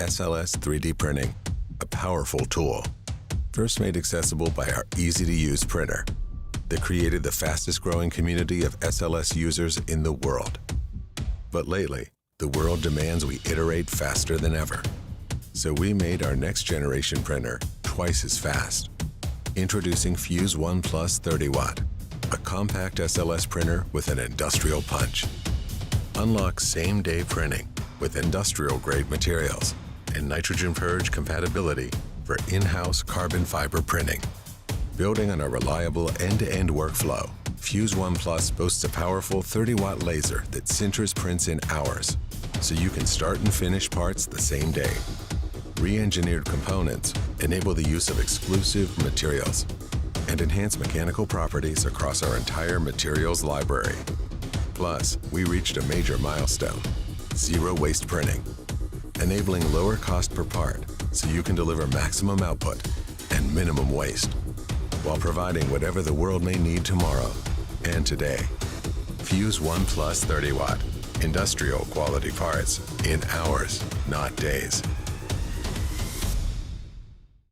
SLS 3D printing, a powerful tool. First made accessible by our easy-to-use printer that created the fastest-growing community of SLS users in the world. But lately, the world demands we iterate faster than ever. So we made our next generation printer twice as fast. Introducing Fuse 1 Plus 30 Watt, a compact SLS printer with an industrial punch. Unlock same-day printing with industrial-grade materials and nitrogen purge compatibility for in-house carbon fiber printing. Building on a reliable end-to-end workflow, Fuse 1 Plus boasts a powerful 30-watt laser that sinters prints in hours, so you can start and finish parts the same day. Re-engineered components enable the use of exclusive materials and enhance mechanical properties across our entire materials library. Plus, we reached a major milestone: zero waste printing, enabling lower cost per part so you can deliver maximum output and minimum waste, while providing whatever the world may need tomorrow and today. Fuse 1 Plus 30 Watt, industrial quality parts in hours, not days.